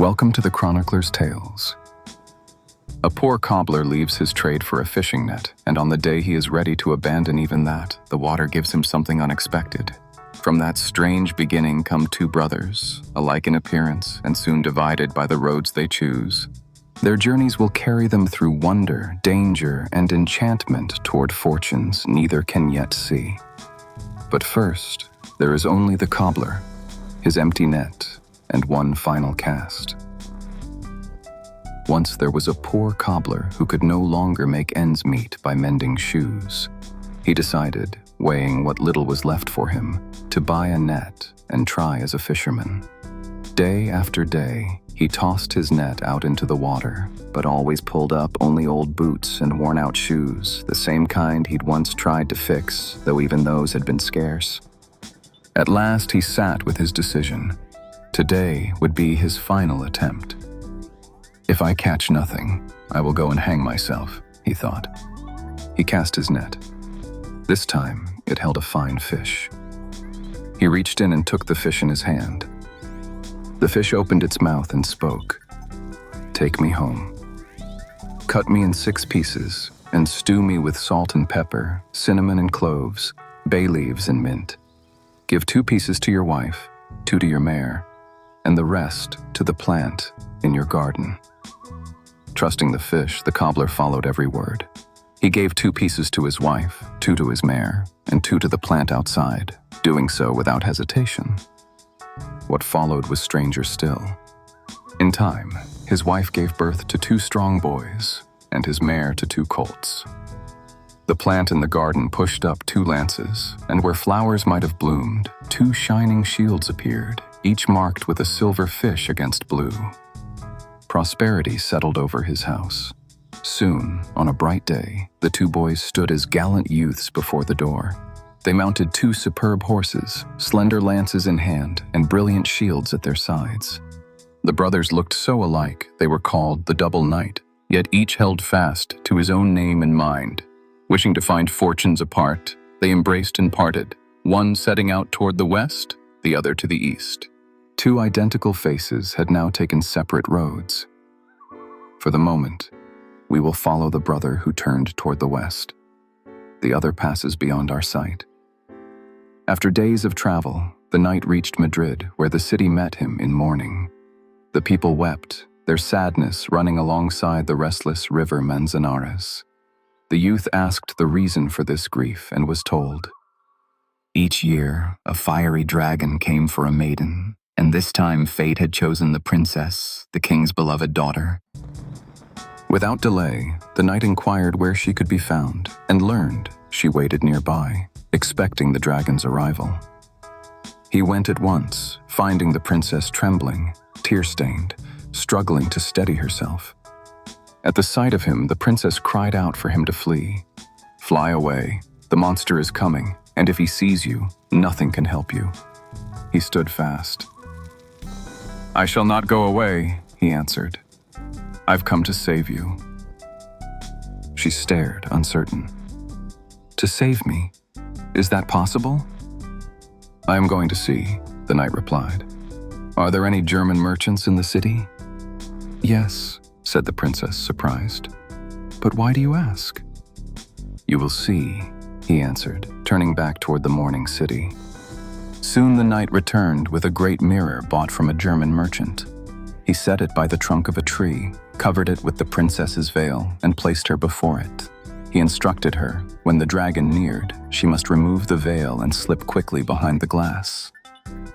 Welcome to the Chronicler's Tales. A poor cobbler leaves his trade for a fishing net, and on the day he is ready to abandon even that, the water gives him something unexpected. From that strange beginning come two brothers, alike in appearance and soon divided by the roads they choose. Their journeys will carry them through wonder, danger, and enchantment toward fortunes neither can yet see. But first, there is only the cobbler, his empty net, and one final cast. Once there was a poor cobbler who could no longer make ends meet by mending shoes. He decided, weighing what little was left for him, to buy a net and try as a fisherman. Day after day, he tossed his net out into the water, but always pulled up only old boots and worn-out shoes, the same kind he'd once tried to fix, though even those had been scarce. At last he sat with his decision. Today would be his final attempt. If I catch nothing, I will go and hang myself, he thought. He cast his net. This time, it held a fine fish. He reached in and took the fish in his hand. The fish opened its mouth and spoke. "Take me home. Cut me in 6 pieces and stew me with salt and pepper, cinnamon and cloves, bay leaves and mint. Give 2 pieces to your wife, 2 to your mare, and the rest to the plant in your garden." Trusting the fish, the cobbler followed every word. He gave 2 pieces to his wife, 2 to his mare, and 2 to the plant outside, doing so without hesitation. What followed was stranger still. In time, his wife gave birth to 2 strong boys, and his mare to 2 colts. The plant in the garden pushed up 2 lances, and where flowers might have bloomed, 2 shining shields appeared, each marked with a silver fish against blue. Prosperity settled over his house. Soon, on a bright day, the 2 boys stood as gallant youths before the door. They mounted 2 superb horses, slender lances in hand, and brilliant shields at their sides. The brothers looked so alike they were called the Double Knight, yet each held fast to his own name and mind. Wishing to find fortunes apart, they embraced and parted, one setting out toward the west, the other to the east. 2 identical faces had now taken separate roads. For the moment, we will follow the brother who turned toward the west. The other passes beyond our sight. After days of travel, the knight reached Madrid, where the city met him in mourning. The people wept, their sadness running alongside the restless river Manzanares. The youth asked the reason for this grief and was told. Each year, a fiery dragon came for a maiden, and this time fate had chosen the princess, the king's beloved daughter. Without delay, the knight inquired where she could be found and learned she waited nearby, expecting the dragon's arrival. He went at once, finding the princess trembling, tear-stained, struggling to steady herself. At the sight of him, the princess cried out for him to flee. "Fly away, the monster is coming, and if he sees you, nothing can help you." He stood fast. "I shall not go away," he answered. "I've come to save you." She stared, uncertain. "To save me? Is that possible?" "I am going to see," the knight replied. "Are there any German merchants in the city?" "Yes," said the princess, surprised. "But why do you ask?" "You will see," he answered, turning back toward the mourning city. Soon the knight returned with a great mirror bought from a German merchant. He set it by the trunk of a tree, covered it with the princess's veil, and placed her before it. He instructed her, when the dragon neared, she must remove the veil and slip quickly behind the glass.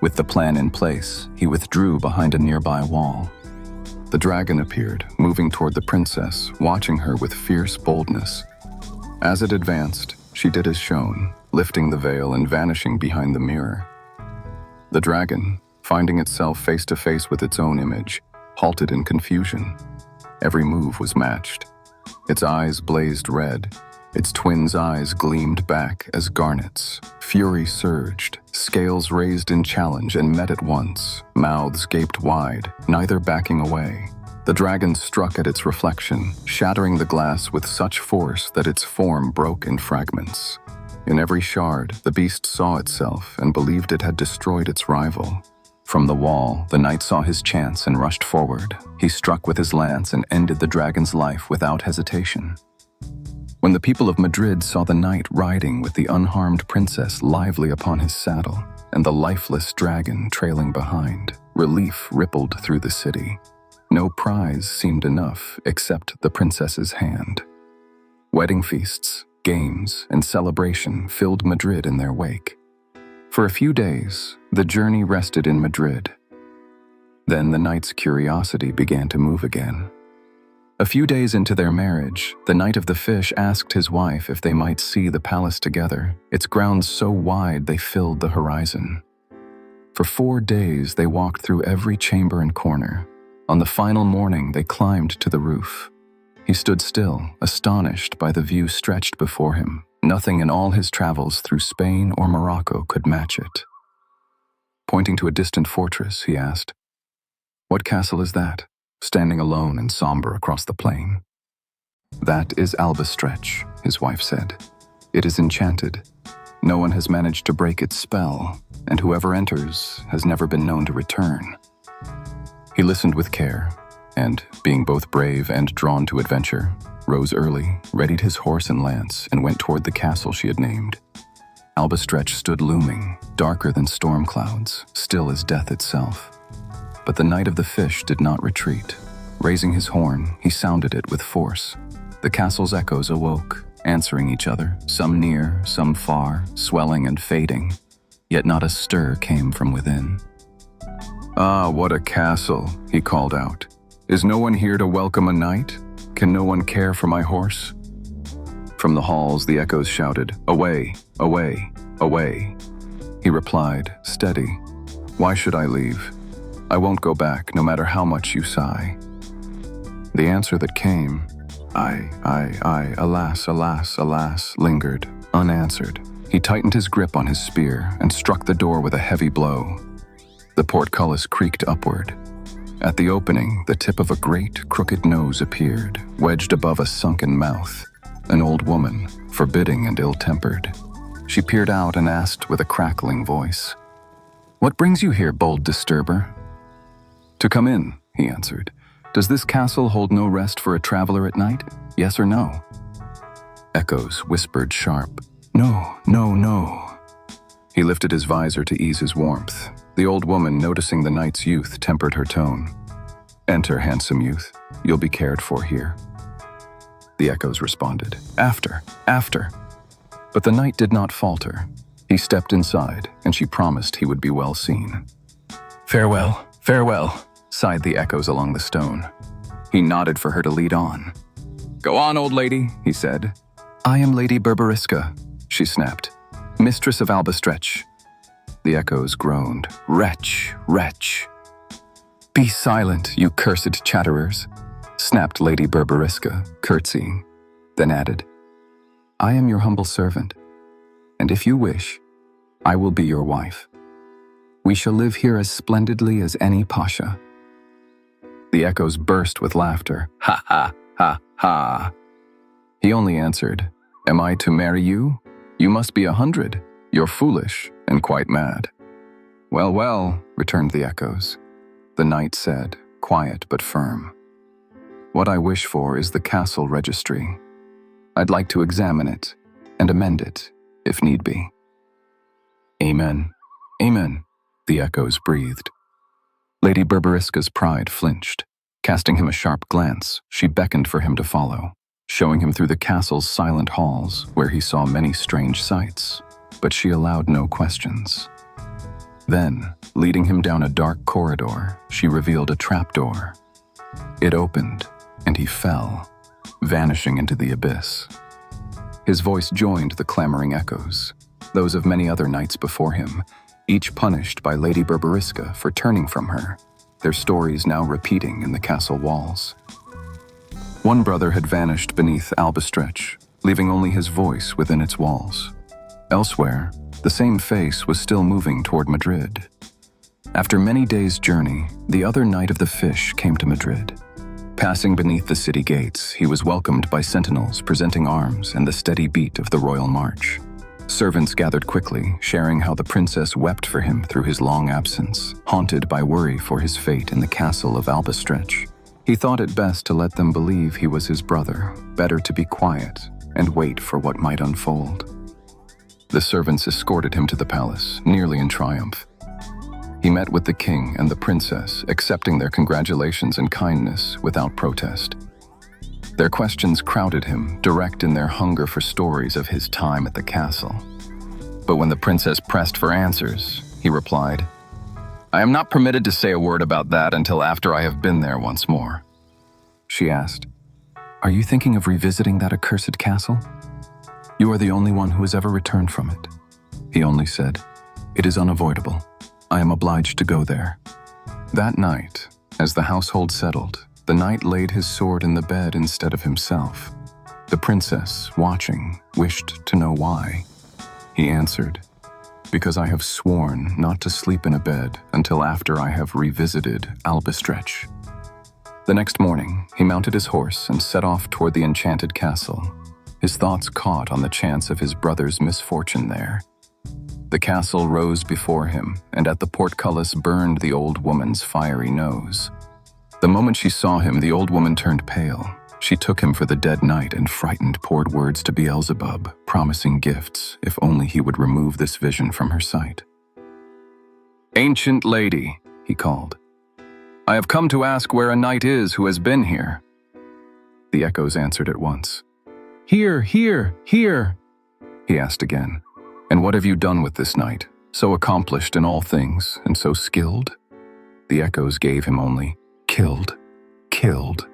With the plan in place, he withdrew behind a nearby wall. The dragon appeared, moving toward the princess, watching her with fierce boldness. As it advanced, she did as shown, lifting the veil and vanishing behind the mirror. The dragon, finding itself face to face with its own image, halted in confusion. Every move was matched. Its eyes blazed red. Its twin's eyes gleamed back as garnets. Fury surged, scales raised in challenge and met at once, mouths gaped wide, neither backing away. The dragon struck at its reflection, shattering the glass with such force that its form broke in fragments. In every shard, the beast saw itself and believed it had destroyed its rival. From the wall, the knight saw his chance and rushed forward. He struck with his lance and ended the dragon's life without hesitation. When the people of Madrid saw the knight riding with the unharmed princess lively upon his saddle and the lifeless dragon trailing behind, relief rippled through the city. No prize seemed enough except the princess's hand. Wedding feasts, games, and celebration filled Madrid in their wake. For a few days, the journey rested in Madrid. Then the knight's curiosity began to move again. A few days into their marriage, the Knight of the Fish asked his wife if they might see the palace together, its grounds so wide they filled the horizon. For 4 days they walked through every chamber and corner. On the final morning they climbed to the roof. He stood still, astonished by the view stretched before him. Nothing in all his travels through Spain or Morocco could match it. Pointing to a distant fortress, he asked, "What castle is that, standing alone and somber across the plain?" "That is Albastretch," his wife said. "It is enchanted. No one has managed to break its spell, and whoever enters has never been known to return." He listened with care, and, being both brave and drawn to adventure, rose early, readied his horse and lance, and went toward the castle she had named. Albastretch stood looming, darker than storm clouds, still as death itself. But the Knight of the Fish did not retreat. Raising his horn, he sounded it with force. The castle's echoes awoke, answering each other, some near, some far, swelling and fading, yet not a stir came from within. "Ah, what a castle," he called out. "Is no one here to welcome a knight? Can no one care for my horse?" From the halls the echoes shouted, "Away, away, away." He replied, steady, "Why should I leave? I won't go back, no matter how much you sigh." The answer that came, I, alas, alas, alas, lingered, unanswered. He tightened his grip on his spear and struck the door with a heavy blow. The portcullis creaked upward. At the opening, the tip of a great, crooked nose appeared, wedged above a sunken mouth. An old woman, forbidding and ill-tempered. She peered out and asked with a crackling voice, "What brings you here, bold disturber?" "To come in," he answered. "Does this castle hold no rest for a traveler at night? Yes or no?" Echoes whispered sharp, "No, no, no." He lifted his visor to ease his warmth. The old woman, noticing the knight's youth, tempered her tone. "Enter, handsome youth. You'll be cared for here." The echoes responded, "After, after." But the knight did not falter. He stepped inside, and she promised he would be well seen. "Farewell, farewell," sighed the echoes along the stone. He nodded for her to lead on. "Go on, old lady," he said. "I am Lady Berberiska," she snapped, "mistress of Albastretch." The echoes groaned, "Wretch, wretch." "Be silent, you cursed chatterers," snapped Lady Berberiska, curtsying, then added, "I am your humble servant, and if you wish, I will be your wife. We shall live here as splendidly as any pasha." The echoes burst with laughter. "Ha ha, ha ha." He only answered, "Am I to marry you? You must be 100. You're foolish and quite mad." "Well, well," returned the echoes. The knight said, quiet but firm, "What I wish for is the castle registry. I'd like to examine it and amend it, if need be." "Amen, amen," the echoes breathed. Lady Berberiska's pride flinched. Casting him a sharp glance, she beckoned for him to follow, showing him through the castle's silent halls, where he saw many strange sights, but she allowed no questions. Then, leading him down a dark corridor, she revealed a trapdoor. It opened, and he fell, vanishing into the abyss. His voice joined the clamoring echoes, those of many other knights before him, each punished by Lady Berberiska for turning from her, their stories now repeating in the castle walls. One brother had vanished beneath Albastretch, leaving only his voice within its walls. Elsewhere, the same face was still moving toward Madrid. After many days' journey, the other Knight of the Fish came to Madrid. Passing beneath the city gates, he was welcomed by sentinels presenting arms and the steady beat of the royal march. Servants gathered quickly, sharing how the princess wept for him through his long absence, haunted by worry for his fate in the castle of Albastretch. He thought it best to let them believe he was his brother, better to be quiet and wait for what might unfold. The servants escorted him to the palace, nearly in triumph. He met with the king and the princess, accepting their congratulations and kindness without protest. Their questions crowded him, direct in their hunger for stories of his time at the castle. But when the princess pressed for answers, he replied, "I am not permitted to say a word about that until after I have been there once more." She asked, "Are you thinking of revisiting that accursed castle? You are the only one who has ever returned from it." He only said, "It is unavoidable. I am obliged to go there." That night, as the household settled, the knight laid his sword in the bed instead of himself. The princess, watching, wished to know why. He answered, "Because I have sworn not to sleep in a bed until after I have revisited Albastretch." The next morning, he mounted his horse and set off toward the Enchanted castle, his thoughts caught on the chance of his brother's misfortune there. The castle rose before him, and at the portcullis burned the old woman's fiery nose. The moment she saw him, the old woman turned pale. She took him for the dead knight and frightened poured words to Beelzebub, promising gifts if only he would remove this vision from her sight. "Ancient lady," he called, "I have come to ask where a knight is who has been here." The echoes answered at once. "Here, here, here," he asked again. "And what have you done with this knight, so accomplished in all things and so skilled?" The echoes gave him only, "Killed, killed."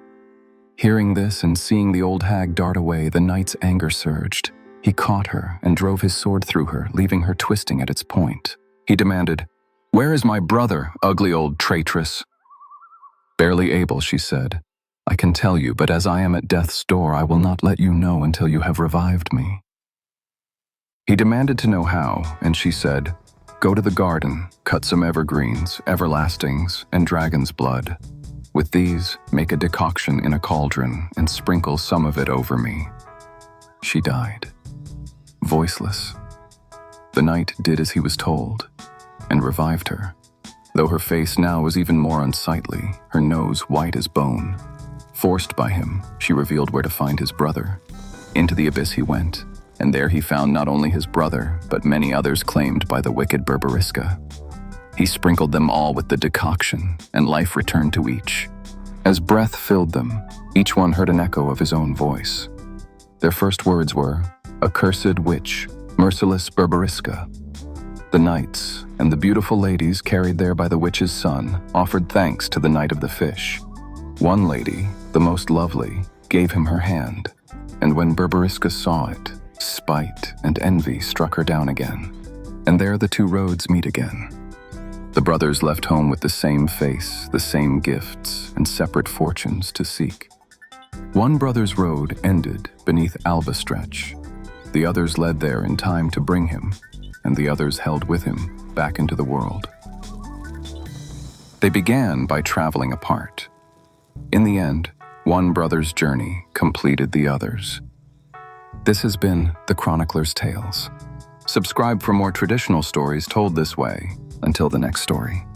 Hearing this and seeing the old hag dart away, the knight's anger surged. He caught her and drove his sword through her, leaving her twisting at its point. He demanded, "Where is my brother, ugly old traitress?" "Barely able," she said. "I can tell you, but as I am at death's door, I will not let you know until you have revived me." He demanded to know how, and she said, "Go to the garden, cut some evergreens, everlastings, and dragon's blood. With these, make a decoction in a cauldron and sprinkle some of it over me." She died, voiceless. The knight did as he was told, and revived her, though her face now was even more unsightly, her nose white as bone. Forced by him, she revealed where to find his brother. Into the abyss he went, and there he found not only his brother, but many others claimed by the wicked Berberiska. He sprinkled them all with the decoction, and life returned to each. As breath filled them, each one heard an echo of his own voice. Their first words were, "Accursed witch, merciless Berberiska." The knights and the beautiful ladies carried there by the witch's son offered thanks to the Knight of the Fish. One lady, the most lovely, gave him her hand, and when Berberiska saw it, spite and envy struck her down again, and there the two roads meet again. The brothers left home with the same face, the same gifts, and separate fortunes to seek. One brother's road ended beneath Albastretch. The others led there in time to bring him, and the others held with him back into the world. They began by traveling apart. In the end, one brother's journey completed the others. This has been The Chronicler's Tales. Subscribe for more traditional stories told this way. Until the next story.